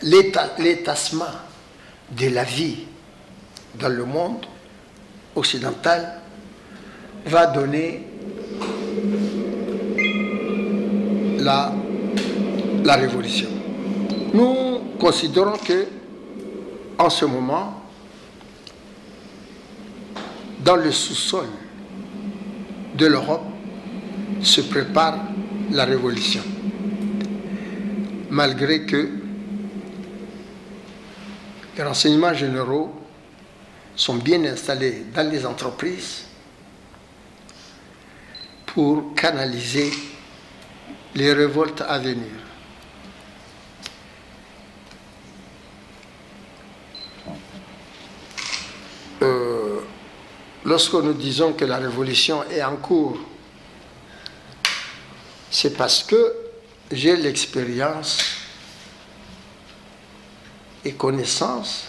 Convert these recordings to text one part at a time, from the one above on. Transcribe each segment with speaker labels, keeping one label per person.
Speaker 1: l'étassement de la vie dans le monde occidental va donner la révolution. Nous considérons que en ce moment, dans le sous-sol de l'Europe se prépare la révolution. Malgré que les renseignements généraux sont bien installés dans les entreprises pour canaliser les révoltes à venir. Lorsque nous disons que la révolution est en cours, c'est parce que j'ai l'expérience et connaissance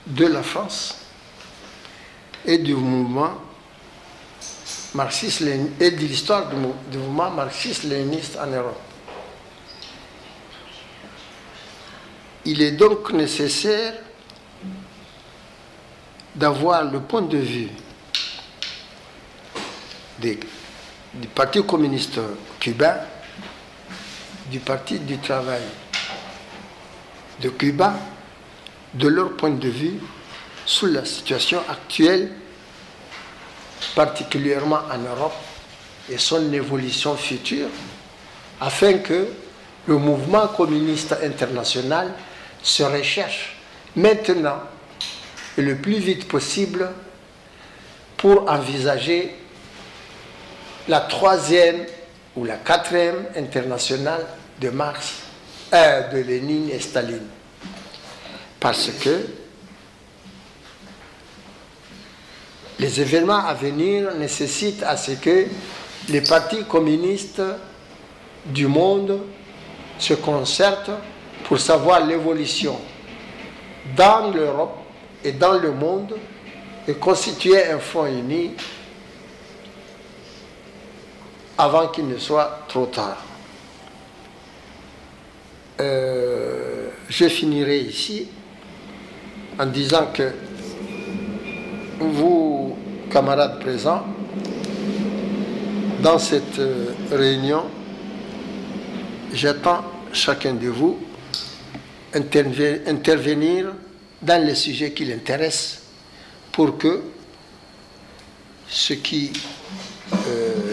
Speaker 1: de la France et du mouvement marxiste et de l'histoire du mouvement marxiste-léniniste en Europe. Il est donc nécessaire d'avoir le point de vue du Parti communiste cubain, du Parti du travail de Cuba, de leur point de vue sur la situation actuelle, particulièrement en Europe, et son évolution future, afin que le mouvement communiste international se recherche maintenant et le plus vite possible pour envisager la 3e ou la 4e internationale de Marx, de Lénine et Staline. Parce que les événements à venir nécessitent à ce que les partis communistes du monde se concertent pour savoir l'évolution dans l'Europe et dans le monde et constituer un front uni avant qu'il ne soit trop tard. Je finirai ici en disant que vous, camarades présents, dans cette réunion, j'attends chacun de vous intervenir dans les sujets qui l'intéressent pour que ceux qui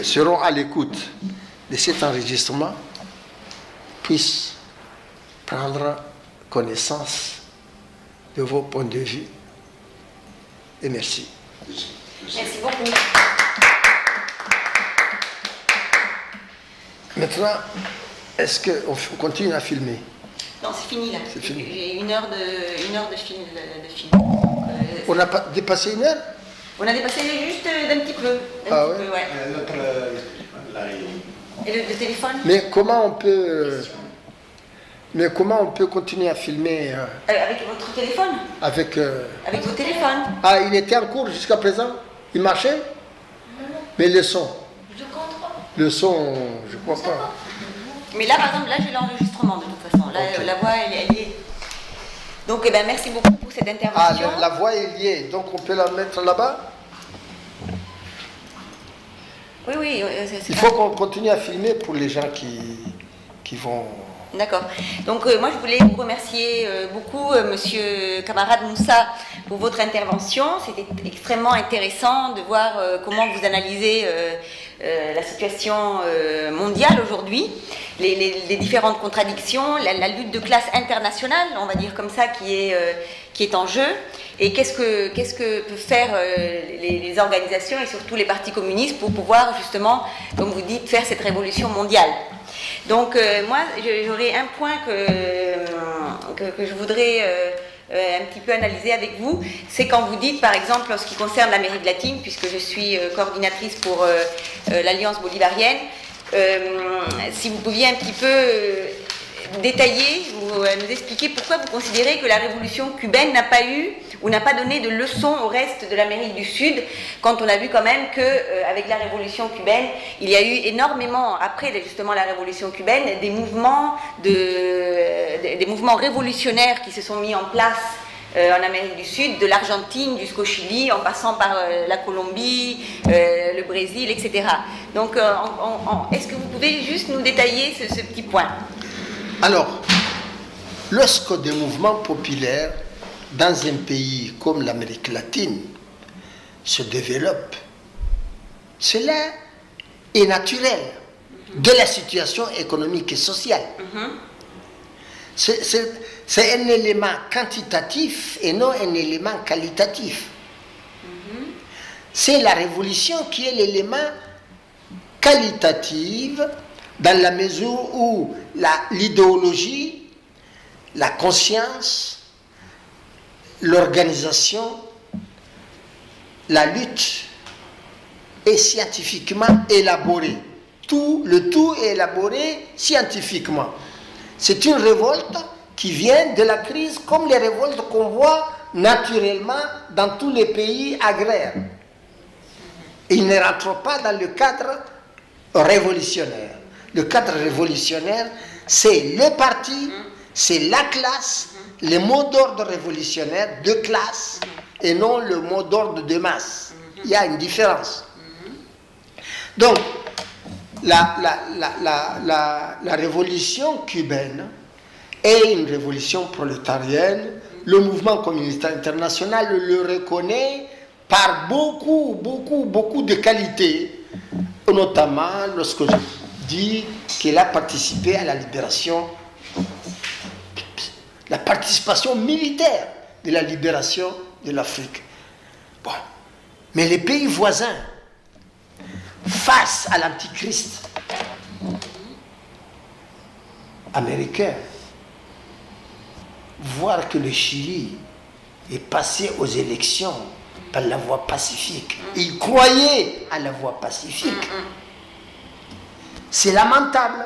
Speaker 1: seront à l'écoute de cet enregistrement puissent prendre connaissance de vos points de vue. Et merci.
Speaker 2: Merci beaucoup.
Speaker 1: Maintenant, est-ce qu'on continue à filmer?
Speaker 2: Non, c'est fini là. J'ai une heure de film.
Speaker 1: On n'a pas dépassé une heure?
Speaker 2: On a dépassé juste d'un petit peu.
Speaker 1: Ah ouais.
Speaker 2: Et le téléphone?
Speaker 1: Mais comment on peut continuer à filmer
Speaker 2: avec votre téléphone?
Speaker 1: Avec
Speaker 2: vos téléphones.
Speaker 1: Ah, il était en cours jusqu'à présent? Il marchait?
Speaker 2: Non.
Speaker 1: Mais le son?
Speaker 2: Je compte pas.
Speaker 1: Le son, je crois pas.
Speaker 2: Mais là, par exemple, là j'ai l'enregistrement de toute façon. Là, okay. La voix, elle y est. Donc, eh ben, merci beaucoup pour cette intervention.
Speaker 1: Ah, la voix est liée, donc on peut la mettre là-bas?
Speaker 2: Oui, oui.
Speaker 1: Il faut qu'on continue à filmer pour les gens qui vont...
Speaker 2: D'accord. Donc moi je voulais vous remercier beaucoup monsieur camarade Moussa pour votre intervention. C'était extrêmement intéressant de voir comment vous analysez la situation mondiale aujourd'hui, les différentes contradictions, la lutte de classe internationale, on va dire comme ça, qui est en jeu, et qu'est-ce que peuvent faire les organisations et surtout les partis communistes pour pouvoir justement, comme vous dites, faire cette révolution mondiale. Donc moi j'aurais un point que je voudrais un petit peu analyser avec vous, c'est quand vous dites par exemple en ce qui concerne l'Amérique latine, puisque je suis coordinatrice pour l'Alliance bolivarienne, si vous pouviez un petit peu détailler, ou nous expliquer pourquoi vous considérez que la révolution cubaine n'a pas eu ou n'a pas donné de leçons au reste de l'Amérique du Sud, quand on a vu quand même qu'avec la révolution cubaine, il y a eu énormément, après justement la révolution cubaine, des mouvements révolutionnaires qui se sont mis en place en Amérique du Sud, de l'Argentine jusqu'au Chili, en passant par la Colombie, le Brésil, etc. Donc, est-ce que vous pouvez juste nous détailler ce petit point?
Speaker 1: Alors, lorsque des mouvements populaires dans un pays comme l'Amérique latine se développent, cela est naturel de la situation économique et sociale. C'est un élément quantitatif et non un élément qualitatif. C'est la révolution qui est l'élément qualitatif dans la mesure où l'idéologie, la conscience, l'organisation, la lutte est scientifiquement élaborée. Le tout est élaboré scientifiquement. C'est une révolte qui vient de la crise, comme les révoltes qu'on voit naturellement dans tous les pays agraires. Il ne rentre pas dans le cadre révolutionnaire. Le cadre révolutionnaire, c'est le parti, c'est la classe, le mot d'ordre révolutionnaire de classe et non le mot d'ordre de masse. Il y a une différence. Donc, la révolution cubaine est une révolution prolétarienne. Le mouvement communiste international le reconnaît par beaucoup de qualités, notamment lorsque je dis qu'il a participé à la libération, la participation militaire de la libération de l'Afrique. Bon. Mais les pays voisins, face à l'antichrist américain, voir que le Chili est passé aux élections par la voie pacifique, ils croyaient à la voie pacifique, c'est lamentable.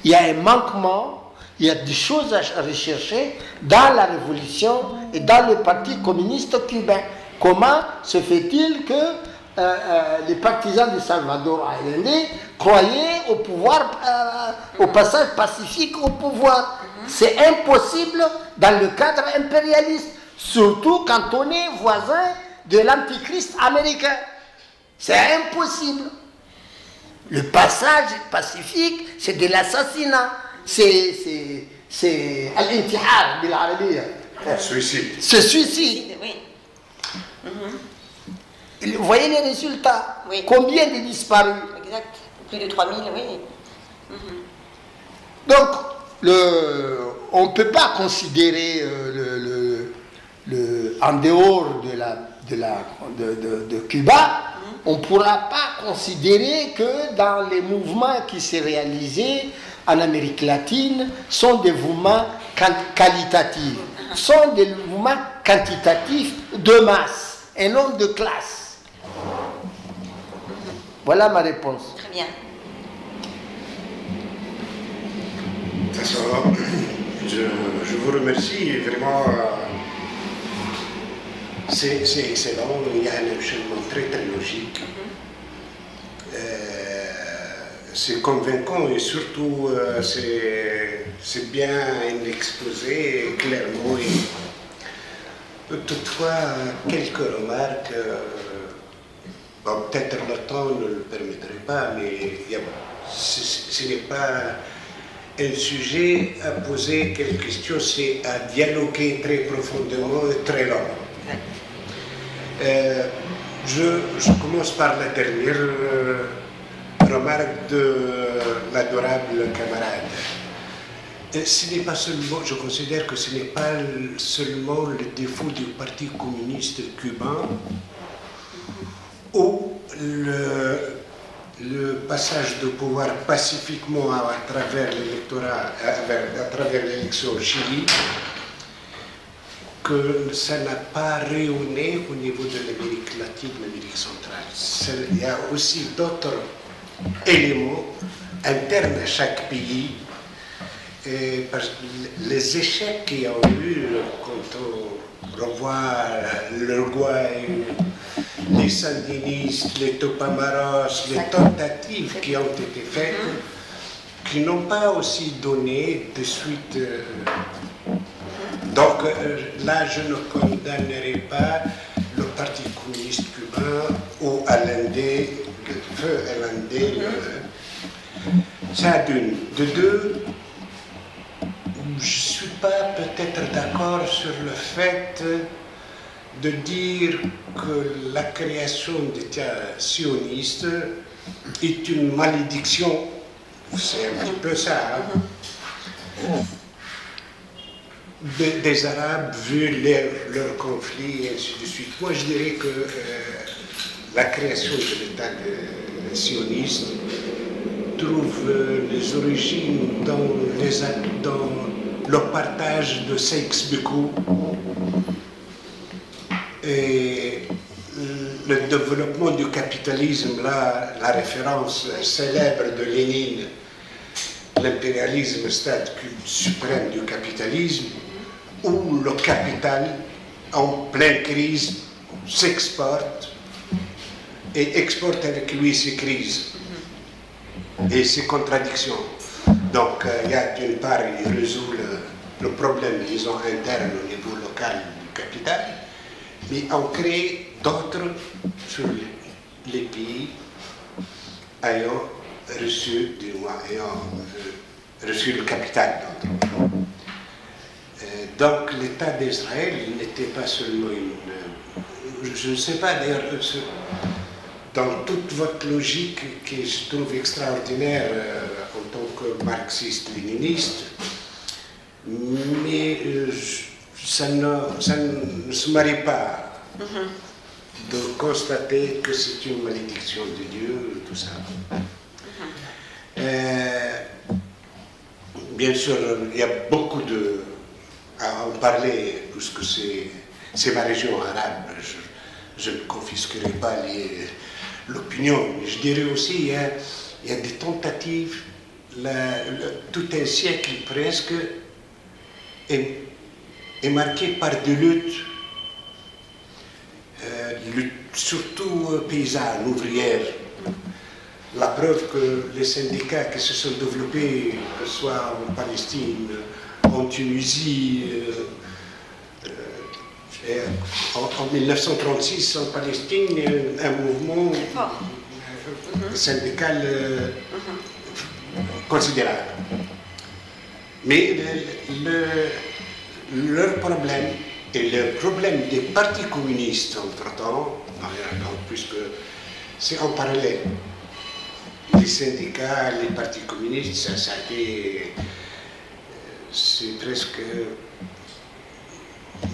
Speaker 1: Il y a un manquement, il y a des choses à rechercher dans la révolution et dans le parti communiste cubain. Comment se fait-il que les partisans de Salvador Allende croyaient au pouvoir, au passage pacifique au pouvoir? C'est impossible dans le cadre impérialiste, surtout quand on est voisin de l'antichrist américain. C'est impossible. Le passage pacifique, c'est de l'assassinat. C'est al-intihar bil arabia.
Speaker 3: Suicide.
Speaker 1: C'est suicide.
Speaker 2: Oui.
Speaker 1: Vous voyez les résultats?
Speaker 2: Oui.
Speaker 1: Combien de disparus?
Speaker 2: Exact. Plus de 3000, oui.
Speaker 1: Donc, on ne peut pas considérer en dehors de Cuba, on ne pourra pas considérer que dans les mouvements qui s'est réalisés en Amérique latine sont des mouvements qualitatifs, sont des mouvements quantitatifs de masse et non de classe. Voilà ma réponse.
Speaker 2: Très bien.
Speaker 3: Je vous remercie vraiment. C'est excellent, il y a un enchaînement très logique. C'est convaincant et surtout c'est bien un exposé clairement. Toutefois, quelques remarques, bon, peut-être le temps ne le permettrait pas, mais ce n'est pas un sujet à poser quelques questions, c'est à dialoguer très profondément et très long. Je commence par la dernière remarque de l'adorable camarade. Ce n'est pas seulement, je considère que ce n'est pas seulement le défaut du Parti communiste cubain ou le passage de pouvoir pacifiquement à travers l'électorat, à travers l'élection au Chili, que ça n'a pas rayonné au niveau de l'Amérique latine, l'Amérique centrale. Il y a aussi d'autres éléments internes à chaque pays Et les échecs qu'il y a eu quand on revoit l'Uruguay, les sandinistes, les Tupamaros, les tentatives qui ont été faites, qui n'ont pas aussi donné de suite. Donc là, je ne condamnerai pas le Parti communiste cubain ou hollandais, le feu hollandais. Ça d'une. De deux, je ne suis pas peut-être d'accord sur le fait de dire que la création d'État sioniste est une malédiction. C'est un petit peu ça. Hein? Des Arabes, vu leur conflit et ainsi de suite. Moi, je dirais que la création de l'État sioniste trouve les origines dans le partage de Sykes-Picot et le développement du capitalisme, là, la référence célèbre de Lénine, l'impérialisme, stade suprême du capitalisme, où le capital, en pleine crise, s'exporte et exporte avec lui ses crises et ses contradictions. Donc, il y a d'une part, il résout le problème, disons, interne au niveau local du capital, mais on crée d'autres sur les pays ayant reçu, du moins, ayant reçu le capital d'autres. Donc, l'État d'Israël n'était pas seulement une... Je ne sais pas, d'ailleurs, dans toute votre logique, que je trouve extraordinaire en tant que marxiste-léniniste, mais ça ne se marie pas de constater que c'est une malédiction de Dieu, tout ça. Bien sûr, il y a beaucoup à en parler, puisque c'est ma région arabe. Je ne confisquerai pas l'opinion. Je dirais aussi, il y a des tentatives, tout un siècle presque est marqué par des luttes, surtout paysannes, ouvrières. La preuve que les syndicats qui se sont développés, que ce soit en Palestine, en Tunisie, en 1936, en Palestine, un mouvement syndical considérable. Mais leur problème, et le problème des partis communistes, entre-temps, puisque c'est en parallèle, les syndicats, les partis communistes, ça a été... C'est presque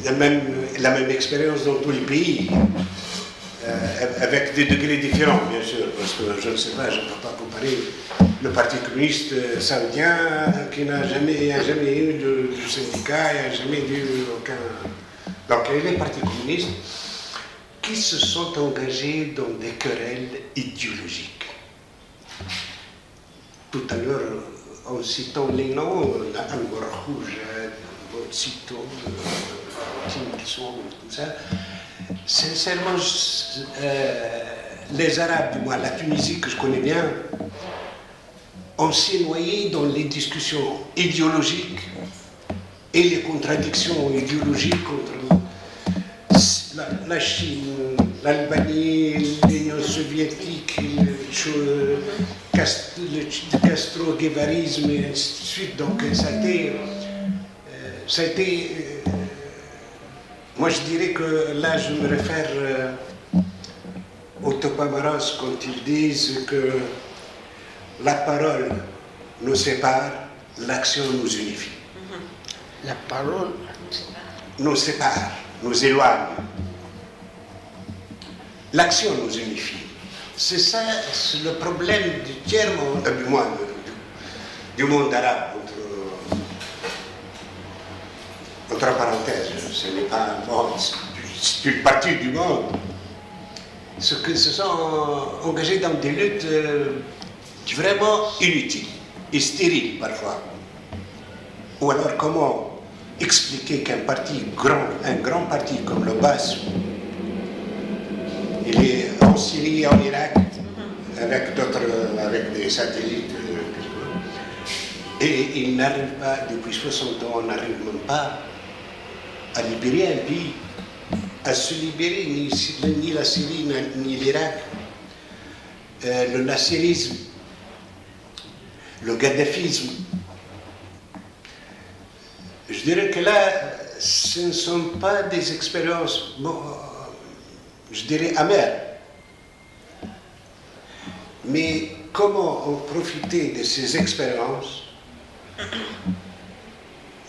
Speaker 3: la même expérience dans tous les pays, avec des degrés différents, bien sûr, parce que je ne sais pas, je ne peux pas comparer le Parti communiste saoudien qui n'a jamais eu de syndicat, il n'y a jamais eu aucun... Donc il y a les partis communistes qui se sont engagés dans des querelles idéologiques. Tout à l'heure, en citant les noms, Angola Rouge, Cito, tout ça, sincèrement, les Arabes, moi, la Tunisie que je connais bien, on s'est noyé dans les discussions idéologiques et les contradictions idéologiques entre la Chine, l'Albanie, l'Union soviétique, le castro-guévarisme et ainsi de suite. Donc ça a été moi je dirais que là je me réfère aux Tupamaros quand ils disent que la parole nous sépare, l'action nous unifie.
Speaker 1: La parole
Speaker 3: nous sépare, nous éloigne. L'action nous unifie. C'est ça, c'est le problème du tiers-monde, du monde arabe, entre parenthèses. Ce n'est pas un monde, c'est une partie du monde. Ceux qui se sont engagés dans des luttes vraiment inutiles et stériles parfois. Ou alors comment expliquer qu'un parti un grand parti comme le BAS, il est en Syrie, en Irak, avec des satellites, et il n'arrive pas, depuis 60 ans, on n'arrive même pas à libérer un pays, à se libérer ni la Syrie ni l'Irak. Le nasserisme, le gaddafisme, je dirais que là, ce ne sont pas des expériences, bon, je dirais amères. Mais comment en profiter de ces expériences?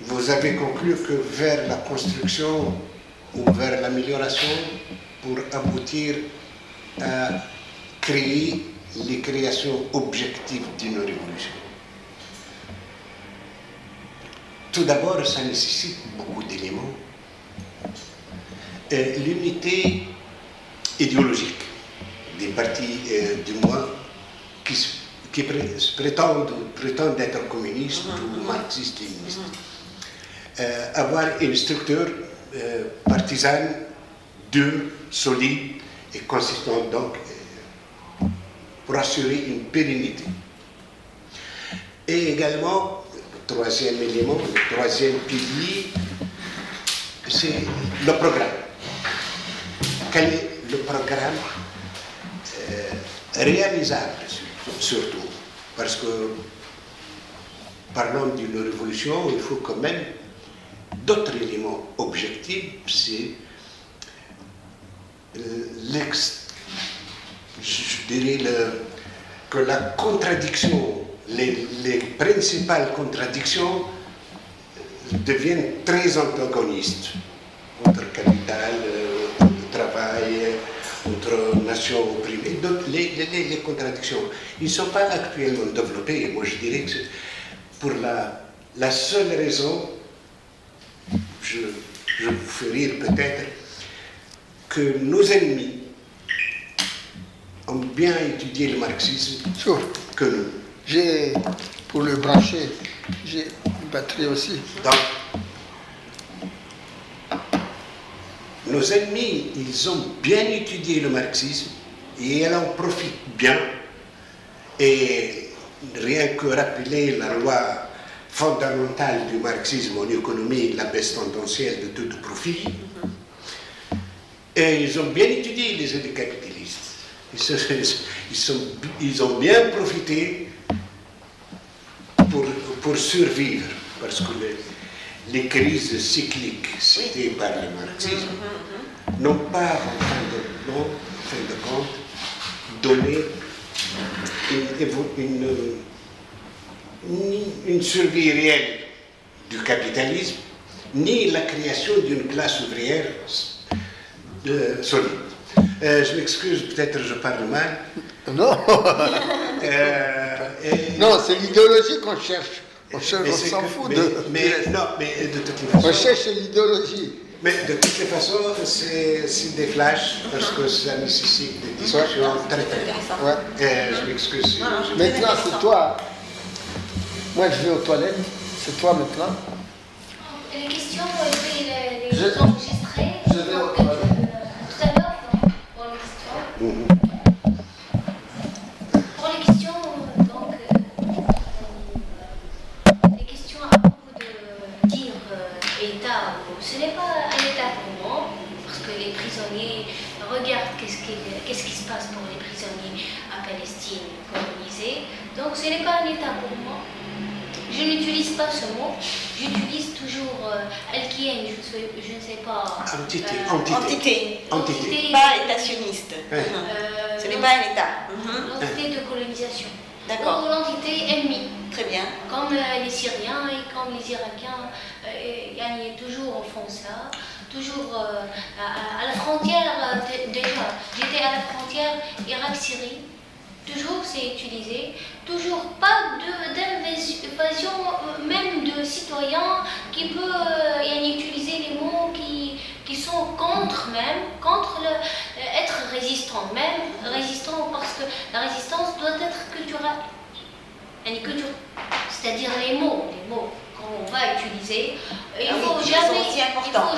Speaker 3: Vous avez conclu que vers la construction ou vers l'amélioration pour aboutir à créer les créations objectives d'une révolution. Tout d'abord, ça nécessite beaucoup d'éléments. L'unité idéologique des partis, du moins, qui prétendent être communistes ou marxistes-léninistes. Avoir une structure partisane, dure, solide et consistante, donc, pour assurer une pérennité. Et également, le troisième élément, le troisième pilier, c'est le programme. Quel est le programme réalisable, surtout? Parce que, parlant d'une révolution, il faut quand même d'autres éléments objectifs, c'est je dirais que la contradiction, les principales contradictions deviennent très antagonistes entre capital, entre travail, entre nations opprimées. Donc les contradictions, ils ne sont pas actuellement développées. Moi je dirais que c'est pour la seule raison, je vous fais rire peut-être, que nos ennemis ont bien étudié le marxisme que nous.
Speaker 1: Pour le brancher, j'ai une batterie aussi.
Speaker 3: Donc, nos ennemis, ils ont bien étudié le marxisme et ils en profitent bien. Et rien que rappeler la loi fondamentale du marxisme en économie, la baisse tendancielle de tout profit, et ils ont bien étudié les idées capitalistes. Ils ont bien profité pour survivre, parce que les crises cycliques citées par le marxisme n'ont pas, en fin de compte, donné une survie réelle du capitalisme, ni la création d'une classe ouvrière solide. Je m'excuse, peut-être je parle mal.
Speaker 1: Non. Non, c'est l'idéologie qu'on cherche. On s'en fout de...
Speaker 3: non, mais de toutes les façons...
Speaker 1: On cherche l'idéologie.
Speaker 3: Mais de toutes les façons, c'est des flashs, parce que ça nécessite des discussions très très...
Speaker 1: Ouais.
Speaker 3: Je m'excuse.
Speaker 1: Maintenant, c'est toi. Moi, je vais aux toilettes. C'est toi maintenant.
Speaker 4: Les questions ont été enregistrées.
Speaker 1: Je vais aux toilettes.
Speaker 4: Tout à l'heure, pour les questions. Pour les questions, donc, les questions à propos de dire État, ce n'est pas un État pour moi, parce que les prisonniers, regardent qu'est-ce qui se passe pour les prisonniers à Palestine colonisée. Donc ce n'est pas un État pour moi. Je n'utilise pas ce mot, j'utilise toujours Al-Kien, je ne sais pas.
Speaker 2: Entité. Pas État sioniste. Ce n'est pas un État.
Speaker 4: L'entité de colonisation.
Speaker 2: D'accord.
Speaker 4: Ou l'entité ennemie.
Speaker 2: Très bien.
Speaker 4: Comme les Syriens et comme les Irakiens, toujours font ça. Toujours à la frontière, déjà, j'étais à la frontière Irak-Syrie. Toujours c'est utilisé, toujours pas d'invasion, même de citoyens qui peuvent utiliser les mots qui sont contre être résistant, parce que la résistance doit être culturelle. C'est-à-dire les mots, quand on va utiliser. Il
Speaker 2: Ah
Speaker 4: ne
Speaker 2: oui,
Speaker 4: faut
Speaker 2: ils
Speaker 4: jamais,
Speaker 2: sont aussi importants.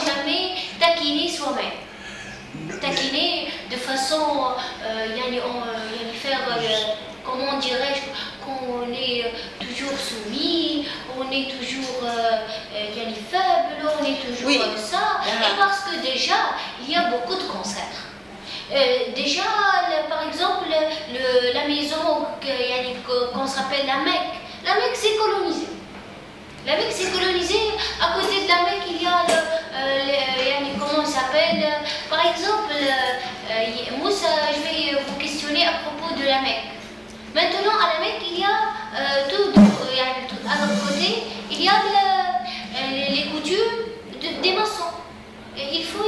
Speaker 4: taquiner soi-même. Taquiner de façon faire, comment dirais-je, qu'on est toujours soumis, on est toujours faible, on est toujours
Speaker 2: Oui.
Speaker 4: ça. Et parce que déjà, il y a beaucoup de cancers. Déjà, par exemple, la maison qu'on s'appelle la Mecque. La Mecque, c'est colonisé. La Mecque, c'est colonisé. À côté de la Mecque, il y a comment ça s'appelle. Par exemple, Moussa, je vais vous questionner à propos de la Mecque. Maintenant, à la Mecque, il y a à notre côté, il y a les coutumes des maçons. Il faut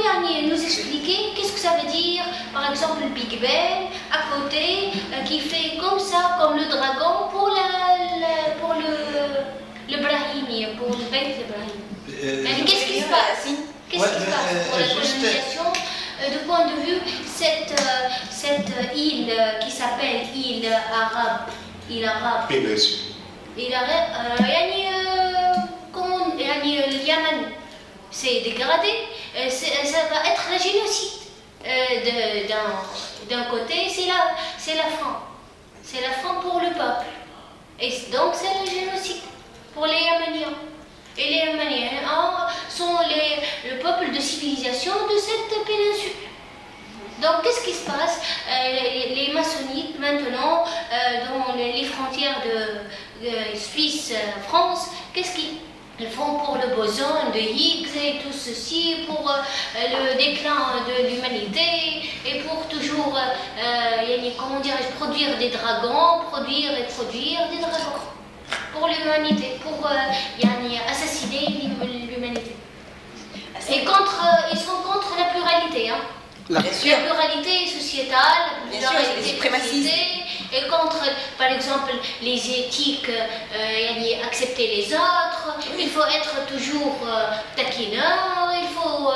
Speaker 4: nous expliquer qu'est-ce que ça veut dire, par exemple le Big Ben à côté, qui fait comme ça, comme le dragon pour le Brahimi, pour le Beit Ibrahim. Qu'est-ce qui se passe? Qu'est-ce qui se passe pour la colonisation? De point de vue, cette île qui s'appelle île arabe,
Speaker 3: Péninsule.
Speaker 4: île arabe, le Yémen s'est dégradé, ça va être le génocide. D'un côté, c'est la faim. C'est la faim pour le peuple. Et donc, c'est le génocide pour les Yéméniens. Et les Yéméniens sont le peuple de civilisation de cette péninsule. Donc, qu'est-ce qui se passe? Les maçonnites, maintenant, dans les frontières de Suisse-France, qu'est-ce qu'ils font pour le boson de Higgs et tout ceci, pour le déclin de l'humanité et pour toujours, comment dirais-je, produire des dragons, produire des dragons pour l'humanité, pour assassiner l'humanité. Et ils sont contre la pluralité, hein. La pluralité sociétale, la pluralité société, et contre, par exemple, les éthiques, accepter les autres, il faut être toujours taquineur, il faut,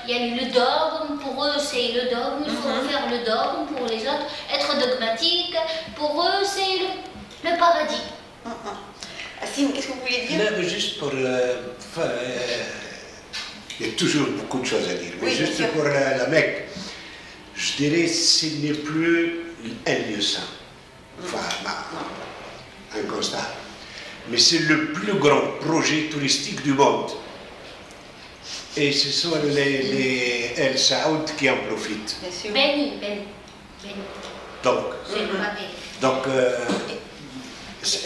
Speaker 4: le dogme, pour eux c'est le dogme, il faut faire le dogme pour les autres, être dogmatique, pour eux c'est le paradis.
Speaker 2: Assine, qu'est-ce que vous voulez dire?
Speaker 3: Non, juste pour... il y a toujours beaucoup de choses à dire, mais juste pour la Mecque, je dirais ce n'est plus un lieu saint, un constat, mais c'est le plus grand projet touristique du monde. Et ce sont les El Saoud qui en profitent.
Speaker 4: Béni.
Speaker 3: Donc,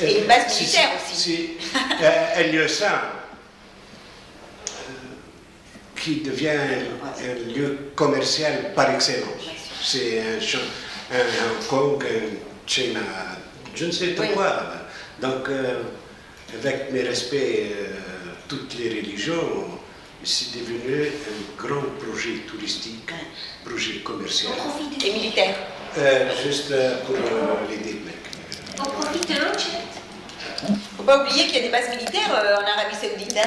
Speaker 2: et une base militaire aussi.
Speaker 3: C'est un lieu saint qui devient un lieu commercial par excellence. C'est un Hong Kong, un China, je ne sais pas quoi. Donc, avec mes respects, toutes les religions, c'est devenu un grand projet touristique, projet commercial.
Speaker 2: Et militaire.
Speaker 3: Juste pour l'aider de Mecque.
Speaker 4: On profite de l'autre.
Speaker 2: Il ne faut pas oublier qu'il y a des bases militaires en Arabie Saoudite.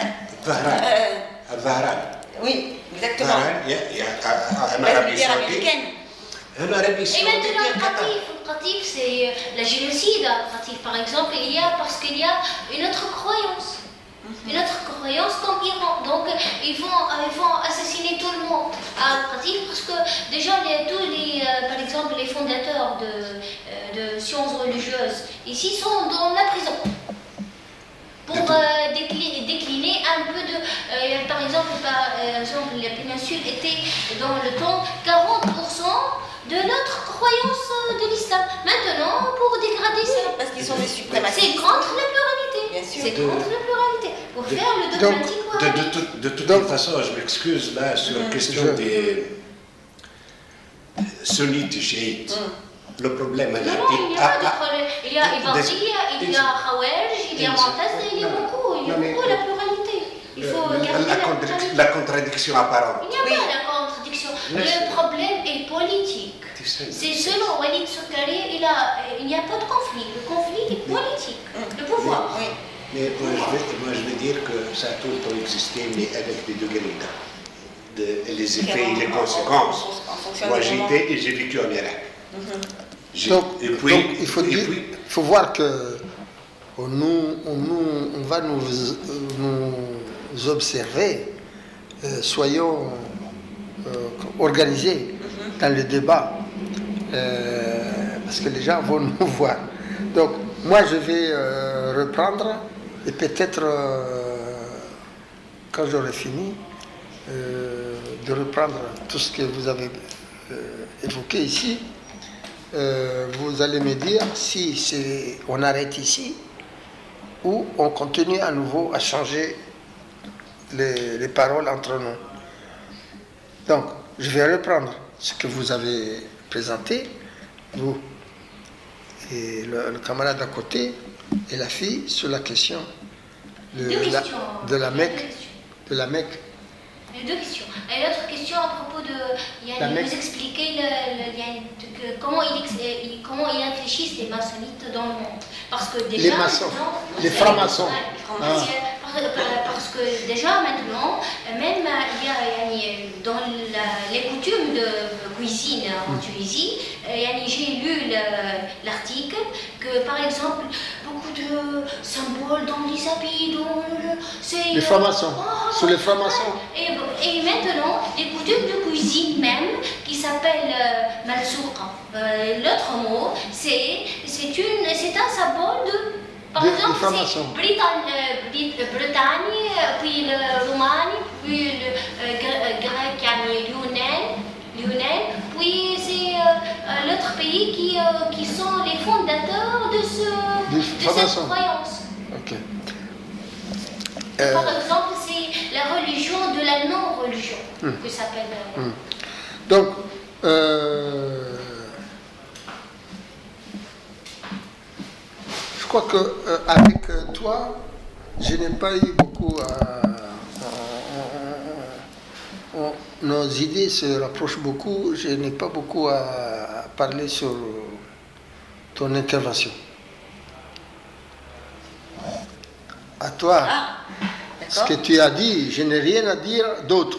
Speaker 3: À Bahreïn.
Speaker 2: Oui, exactement.
Speaker 3: Il y a
Speaker 2: une base militaire américaine.
Speaker 3: En Arabie Saoudite.
Speaker 4: Et maintenant, le pratique, c'est la génocide. Par exemple, parce qu'il y a une autre croyance. Une autre croyance comme Iran. Donc, ils vont assassiner tout le monde à pratique parce que déjà, par exemple, les fondateurs de sciences religieuses ici sont dans la prison. Pour décliner un peu de... par exemple, la péninsule était dans le temps 40% de notre croyance de l'islam. Maintenant, pour dégrader ça...
Speaker 2: Parce qu'ils sont des suprémacistes.
Speaker 4: C'est contre la pluralité.
Speaker 2: Bien sûr.
Speaker 4: C'est contre la pluralité. Pour faire le dogmatique.
Speaker 3: De toute façon, je m'excuse là sur la question des sunnites et chiites. Le problème est là.
Speaker 4: Non, il y a pas de problème. Il y a Ibadiyya, il y a Khawarij, il y a Mu'tazila, il y a beaucoup. Il y a beaucoup la pluralité. Il faut garder la pluralité.
Speaker 3: La contradiction apparente.
Speaker 4: Il n'y a pas la contradiction. Le problème est politique. C'est selon Walid Soukari, il n'y a pas de conflit. Le conflit est politique. Le pouvoir.
Speaker 3: Mais moi, je veux dire que ça a tout le temps existé, mais avec des degrés les effets et les conséquences. Moi, j'ai vécu en Irak.
Speaker 1: Donc, il faut voir que on va nous observer, soyons organisés dans le débat, parce que les gens vont nous voir. Donc, moi, je vais reprendre, et peut-être, quand j'aurai fini, de reprendre tout ce que vous avez évoqué ici. Vous allez me dire si on arrête ici ou on continue à nouveau à changer les paroles entre nous. Donc, je vais reprendre ce que vous avez présenté, vous et le camarade à côté et la fille, sur la question de la Mecque.
Speaker 4: Deux questions. Et l'autre question à propos de vous expliquer comment ils réfléchissent les maçonnites dans le monde. Parce que déjà,
Speaker 1: les maçons, les francs-maçons.
Speaker 4: Parce que déjà maintenant, même il y a dans les coutumes de cuisine en Tunisie, j'ai lu l'article que par exemple beaucoup de symboles dans les habits, c'est
Speaker 1: les francs-maçons, sur les francs-maçons.
Speaker 4: Et maintenant, les coutumes de cuisine même, qui s'appellent malsouqa. L'autre mot, c'est un symbole de... Par exemple, c'est Bretagne, puis le Roumanie, puis le grec, lyonnais, puis c'est l'autre pays qui sont les fondateurs de cette croyance.
Speaker 1: Okay.
Speaker 4: Par exemple, c'est la religion de la non-religion que s'appelle.
Speaker 1: Donc, je crois qu'avec toi, je n'ai pas eu beaucoup nos idées se rapprochent beaucoup, je n'ai pas beaucoup à parler sur ton intervention. À toi, ce que tu as dit, je n'ai rien à dire d'autre.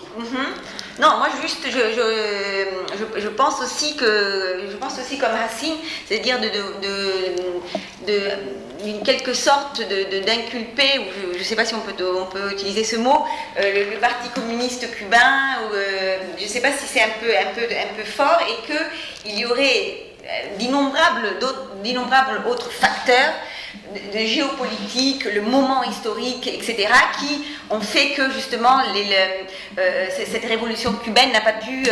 Speaker 2: Non, moi juste, je pense aussi comme Racine, c'est-à-dire d'une quelque sorte d'inculper, ou je ne sais pas si on peut utiliser ce mot, le Parti communiste cubain, ou je ne sais pas si c'est un peu fort, et qu'il y aurait d'innombrables autres facteurs de géopolitique, le moment historique, etc., qui ont fait que justement cette révolution cubaine n'a pas pu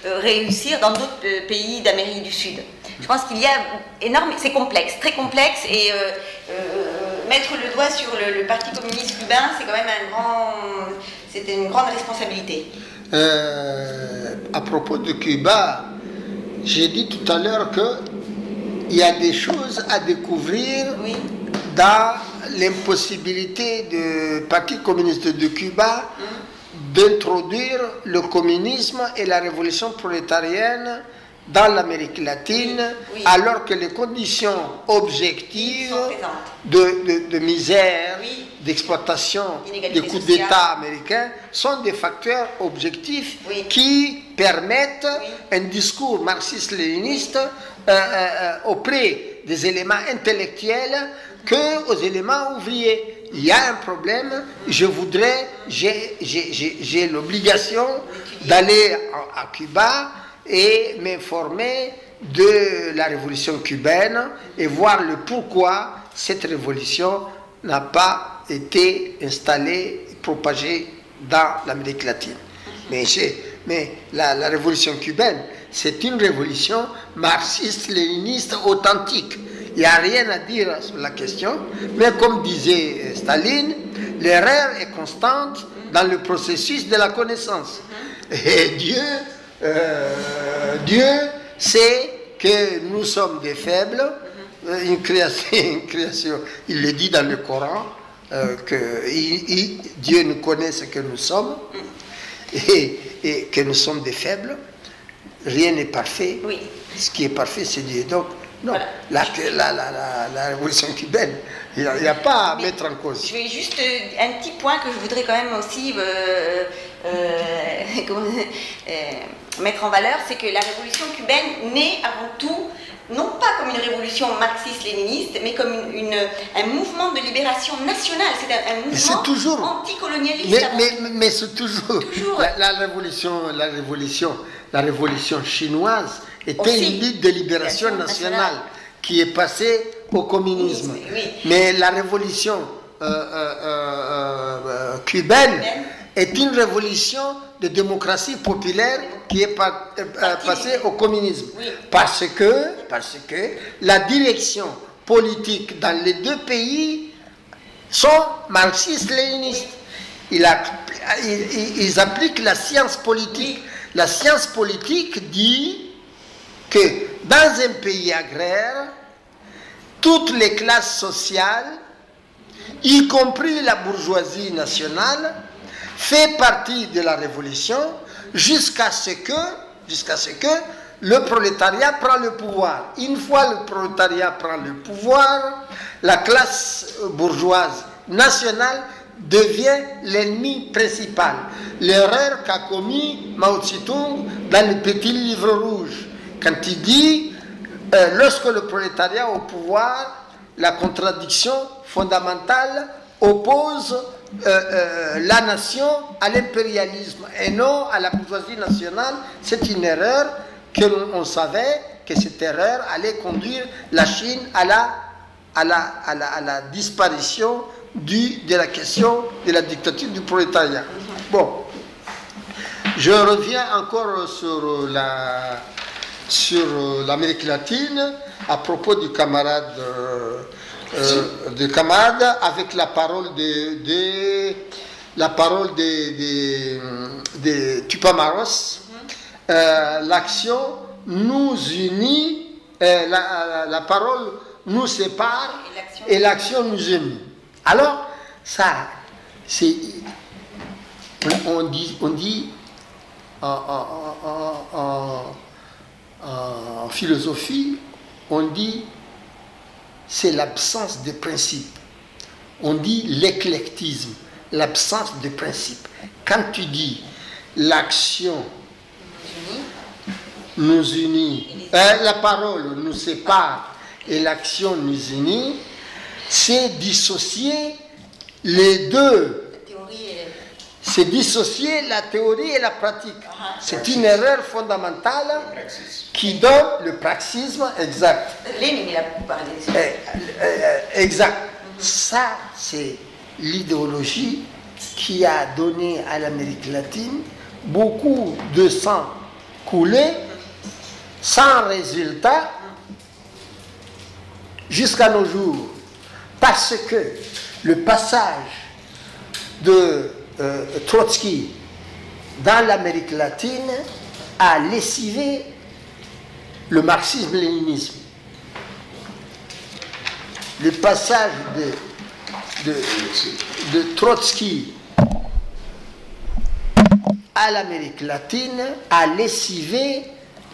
Speaker 2: réussir dans d'autres pays d'Amérique du Sud. Je pense qu'il y a c'est complexe, très complexe, et mettre le doigt sur le Parti communiste cubain, c'est quand même c'était une grande responsabilité.
Speaker 1: À propos de Cuba, j'ai dit tout à l'heure qu'il y a des choses à découvrir dans l'impossibilité du Parti communiste de Cuba d'introduire le communisme et la révolution prolétarienne dans l'Amérique latine, alors que les conditions objectives de misère, d'exploitation, des coups d'État américains sont des facteurs objectifs qui permettent un discours marxiste-léniniste auprès des éléments intellectuels qu'aux éléments ouvriers. Il y a un problème, j'ai l'obligation d'aller à Cuba et m'informer de la révolution cubaine et voir le pourquoi cette révolution n'a pas été installée et propagée dans l'Amérique latine. Mais la révolution cubaine, c'est une révolution marxiste-léniniste authentique. Il n'y a rien à dire sur la question, mais comme disait Staline, l'erreur est constante dans le processus de la connaissance. Et Dieu sait que nous sommes des faibles, une création, il le dit dans le Coran, que Dieu nous connaît ce que nous sommes, et que nous sommes des faibles. Rien n'est parfait. Ce qui est parfait, c'est Dieu. Donc, non, la révolution cubaine, il n'y a pas à mettre en cause.
Speaker 2: Je vais juste un petit point que je voudrais quand même aussi mettre en valeur, c'est que la révolution cubaine naît avant tout non pas comme une révolution marxiste-léniniste, mais comme un mouvement de libération nationale. C'est un mouvement anticolonialiste.
Speaker 1: Mais c'est toujours la révolution chinoise était une lutte de libération nationale qui est passée au communisme.
Speaker 2: Oui.
Speaker 1: Mais la révolution cubaine est une révolution de démocratie populaire qui est passée au communisme.
Speaker 2: Oui.
Speaker 1: Parce que la direction politique dans les deux pays sont marxistes-léninistes. Ils appliquent la science politique. La science politique dit que dans un pays agraire, toutes les classes sociales, y compris la bourgeoisie nationale, fait partie de la révolution jusqu'à ce que le prolétariat prend le pouvoir. Une fois le prolétariat prend le pouvoir, la classe bourgeoise nationale devient l'ennemi principal. L'erreur qu'a commis Mao Tse-tung dans le petit livre rouge, quand il dit lorsque le prolétariat est au pouvoir, la contradiction fondamentale oppose la nation à l'impérialisme et non à la bourgeoisie nationale. C'est une erreur que l'on savait que cette erreur allait conduire la Chine à la disparition de la question de la dictature du prolétariat. Bon, je reviens encore sur l'Amérique latine à propos du camarade avec la parole de Tupamaros. L'action nous unit, la parole nous sépare et l'action nous unit. Alors, ça, c'est, on dit en philosophie, on dit c'est l'absence de principe. On dit l'éclectisme, l'absence de principe. Quand tu dis l'action nous unit, la parole nous sépare et l'action nous unit, c'est dissocier les deux. C'est dissocier la théorie et la pratique. C'est une erreur fondamentale qui donne le praxisme exact.
Speaker 2: Lénine, il a parlé de ça.
Speaker 1: Exact. Ça, c'est l'idéologie qui a donné à l'Amérique latine beaucoup de sang coulé, sans résultat, jusqu'à nos jours. Parce que le passage de Trotsky dans l'Amérique latine a lessivé le marxisme-léninisme. Le passage de Trotsky à l'Amérique latine a lessivé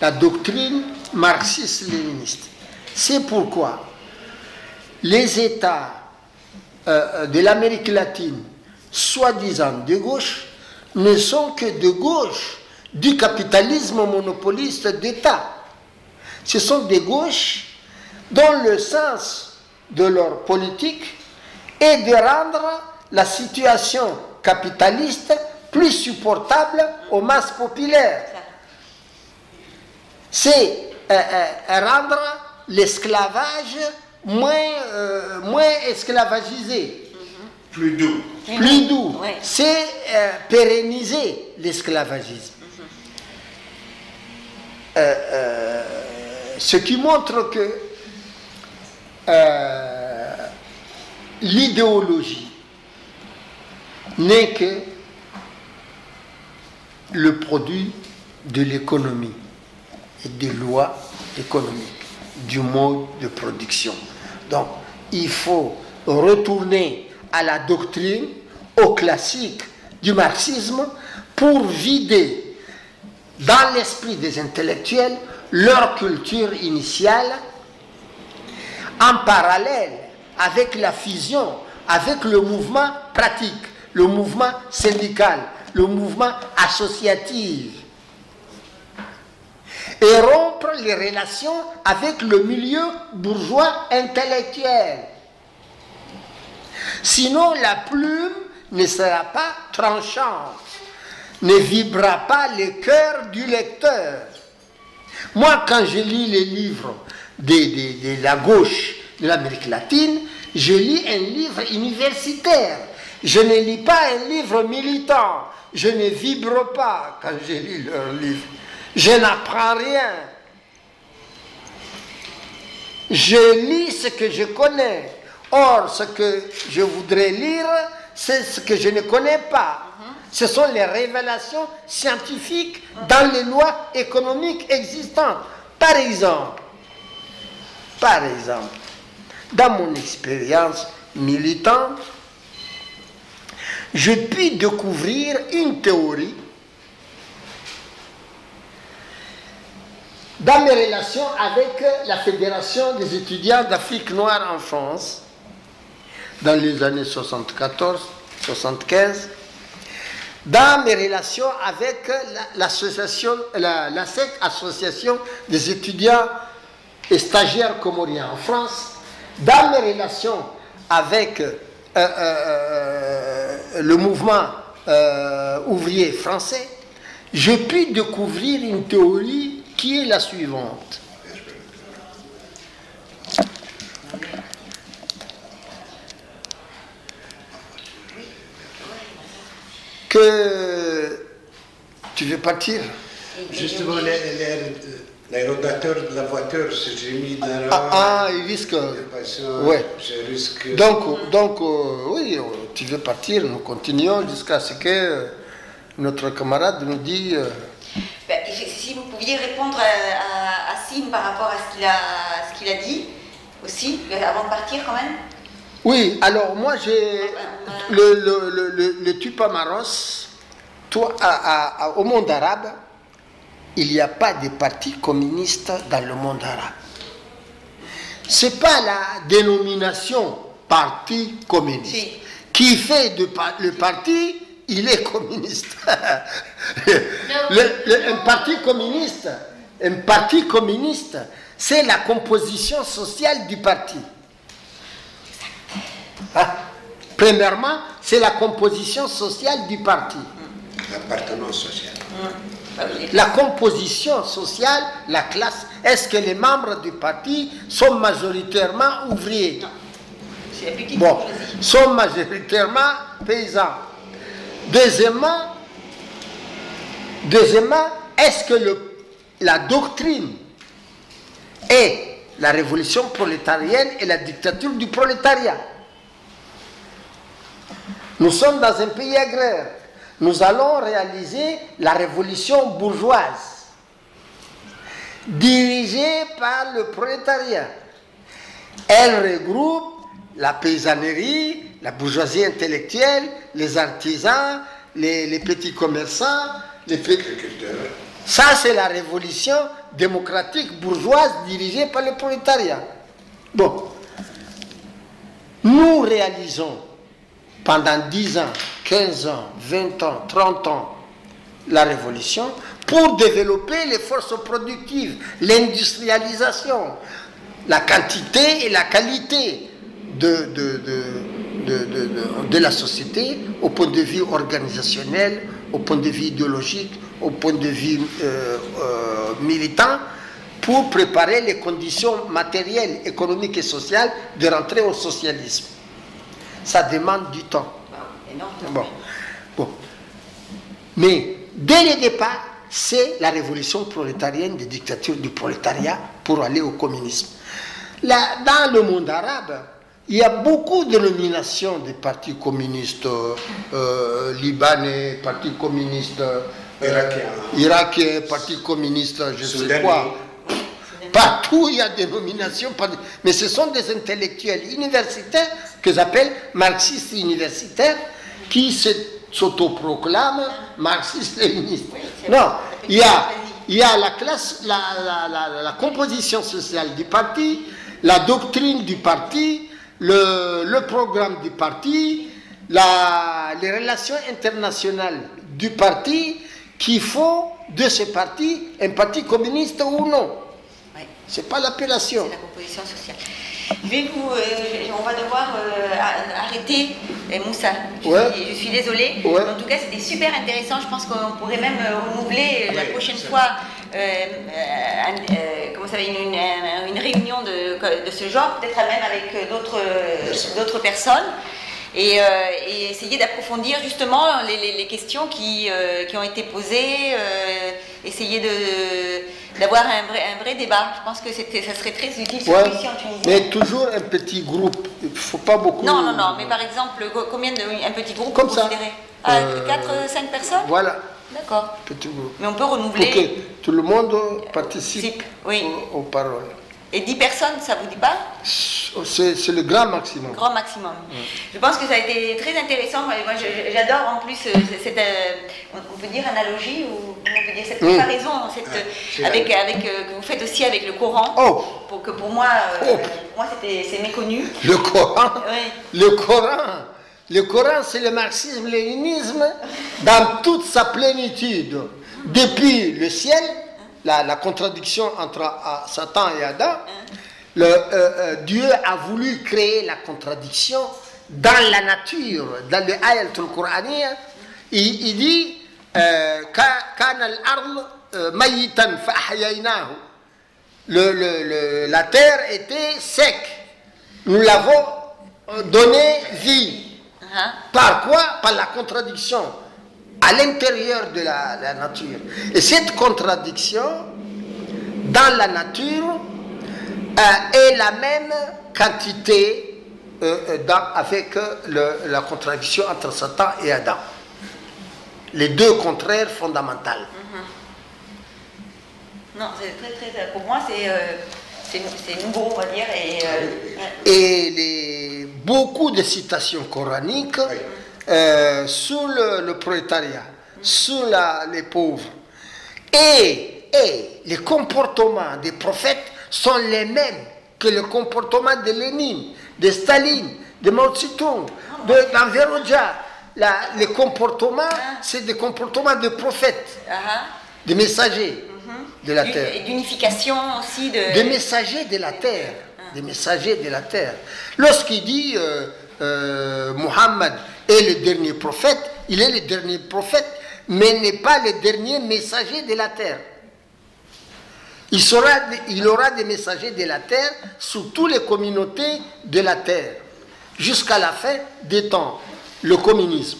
Speaker 1: la doctrine marxiste-léniniste. C'est pourquoi les États de l'Amérique latine, soi-disant de gauche, ne sont que de gauche du capitalisme monopoliste d'État. Ce sont des gauches dont le sens de leur politique est de rendre la situation capitaliste plus supportable aux masses populaires. C'est rendre l'esclavage moins esclavagisé.
Speaker 3: Plus doux.
Speaker 1: Plus doux.
Speaker 2: Ouais.
Speaker 1: C'est pérenniser l'esclavagisme. Ce qui montre que l'idéologie n'est que le produit de l'économie et des lois économiques, du mode de production. Donc, il faut retourner à la doctrine, au classique du marxisme, pour vider dans l'esprit des intellectuels leur culture initiale, en parallèle avec la fusion, avec le mouvement pratique, le mouvement syndical, le mouvement associatif. et rompre les relations avec le milieu bourgeois intellectuel. Sinon, la plume ne sera pas tranchante, ne vibrera pas le cœur du lecteur. Moi, quand je lis les livres de la gauche de l'Amérique latine, je lis un livre universitaire. Je ne lis pas un livre militant. Je ne vibre pas quand je lis leurs livres. Je n'apprends rien. Je lis ce que je connais. Or, ce que je voudrais lire, c'est ce que je ne connais pas. Ce sont les révélations scientifiques dans les lois économiques existantes. Par exemple, dans mon expérience militante, je puis découvrir une théorie dans mes relations avec la Fédération des étudiants d'Afrique noire en France, dans les années 74-75, dans mes relations avec l'association, la SEC, Association des étudiants et stagiaires comoriens en France, dans mes relations avec le mouvement ouvrier français, je puis découvrir une théorie qui est la suivante. Que tu veux partir?
Speaker 3: Justement, l'aérodateur de la voiture, si j'ai mis dans
Speaker 1: il risque.
Speaker 3: Ouais. Je risque.
Speaker 1: Donc oui, tu veux partir, nous continuons jusqu'à ce que notre camarade nous dit.
Speaker 2: Si vous pouviez répondre à Sim par rapport à ce qu'il a dit aussi, avant de partir quand même.
Speaker 1: Oui, alors moi j'ai le Tupamaros, au monde arabe, il n'y a pas de parti communiste dans le monde arabe. Ce n'est pas la dénomination parti communiste qui fait le parti, il est communiste. Un parti communiste, c'est la composition sociale du parti. Premièrement, c'est la composition sociale du parti.
Speaker 3: L'appartenance sociale.
Speaker 1: La composition sociale, la classe. Est-ce que les membres du parti sont majoritairement ouvriers? Bon, sont majoritairement paysans. Deuxièmement, est-ce que la doctrine est la révolution prolétarienne et la dictature du prolétariat? Nous sommes dans un pays agraire. Nous allons réaliser la révolution bourgeoise, dirigée par le prolétariat. Elle regroupe la paysannerie, la bourgeoisie intellectuelle, les artisans, les petits commerçants, les agriculteurs. Ça, c'est la révolution démocratique bourgeoise dirigée par le prolétariat. Bon, nous réalisons pendant 10 ans, 15 ans, 20 ans, 30 ans, la révolution, pour développer les forces productives, l'industrialisation, la quantité et la qualité de la société au point de vue organisationnel, au point de vue idéologique, au point de vue militant, pour préparer les conditions matérielles, économiques et sociales de rentrer au socialisme. Ça demande du temps. Bon. Mais dès le départ, c'est la révolution prolétarienne des dictatures du prolétariat pour aller au communisme. Là, dans le monde arabe, il y a beaucoup de nominations des partis communistes libanais, parti communiste irakien, parti communiste, je ne sais quoi. Partout, il y a des nominations, mais ce sont des intellectuels universitaires que j'appelle marxistes universitaires qui s'autoproclament marxistes-léninistes. Non, il y a la classe, la composition sociale du parti, la doctrine du parti, le programme du parti, les relations internationales du parti qui font de ce parti un parti communiste ou non.
Speaker 2: Ouais.
Speaker 1: C'est pas l'appellation.
Speaker 2: C'est la composition sociale. On va devoir arrêter Moussa. Je suis désolée.
Speaker 1: Ouais.
Speaker 2: En tout cas, c'était super intéressant. Je pense qu'on pourrait même renouveler la prochaine fois comment ça s'appelle, une réunion de ce genre, peut-être même avec d'autres personnes. Et essayer d'approfondir justement les questions qui ont été posées, essayer d'avoir un vrai débat. Je pense que ça serait très utile sur ici en Tunisie.
Speaker 1: Mais toujours un petit groupe, il ne faut pas beaucoup...
Speaker 2: Non, mais par exemple, combien un petit groupe
Speaker 1: comme
Speaker 2: vous
Speaker 1: ça.
Speaker 2: considérez 4-5 personnes.
Speaker 1: Voilà.
Speaker 2: D'accord.
Speaker 1: Petit groupe.
Speaker 2: Mais on peut renouveler...
Speaker 1: Pour que tout le monde participe aux paroles.
Speaker 2: Et 10 personnes, ça vous dit pas?
Speaker 1: C'est le grand maximum.
Speaker 2: Grand maximum. Je pense que ça a été très intéressant. Moi, j'adore en plus cette, on peut dire analogie ou on peut dire cette comparaison que vous faites aussi avec le Coran. Pour moi, c'est méconnu.
Speaker 1: Le Coran.
Speaker 2: Oui.
Speaker 1: Le Coran, c'est le marxisme-léninisme dans toute sa plénitude. Depuis le ciel. La contradiction entre Satan et Adam, Dieu a voulu créer la contradiction dans la nature. Dans le ayat al-Qur'aniyya, il dit Kana al-ard mayitan fa ahyaynahu. La terre était sec. Nous l'avons donné vie. Par quoi? Par la contradiction à l'intérieur de la nature. Et cette contradiction dans la nature est la même quantité avec la contradiction entre Satan et Adam. Les deux contraires fondamentaux.
Speaker 2: Non, c'est très, pour moi, c'est nouveau, on va dire.
Speaker 1: Et beaucoup de citations coraniques sur le prolétariat, sur les pauvres. Et les comportements des prophètes sont les mêmes que le comportement de Lénine, de Staline, de Mao Tse-tung, d'Enveroja. Les comportements, c'est des comportements de prophètes, de messagers de la terre.
Speaker 2: Et d'unification aussi de...
Speaker 1: Des messagers de la terre. Des messagers de la terre. Lorsqu'il dit Muhammad est le dernier prophète, il est le dernier prophète, mais n'est pas le dernier messager de la terre. Il aura des messagers de la terre sur toutes les communautés de la terre, jusqu'à la fin des temps, le communisme.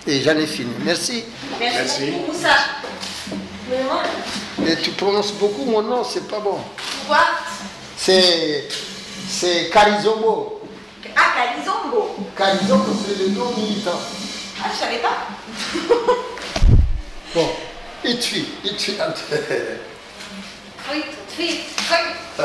Speaker 1: Et j'en ai fini. Merci.
Speaker 2: Merci beaucoup, Moussa.
Speaker 1: Et tu prononces beaucoup mon nom, c'est pas bon.
Speaker 2: Pourquoi?
Speaker 1: C'est Karizombo.
Speaker 2: Ah, Karizombo.
Speaker 1: Karizombo, c'est le nom militant.
Speaker 2: Ah, je savais pas.
Speaker 1: Bon, et tu
Speaker 2: Oui, tout de suite. Oui.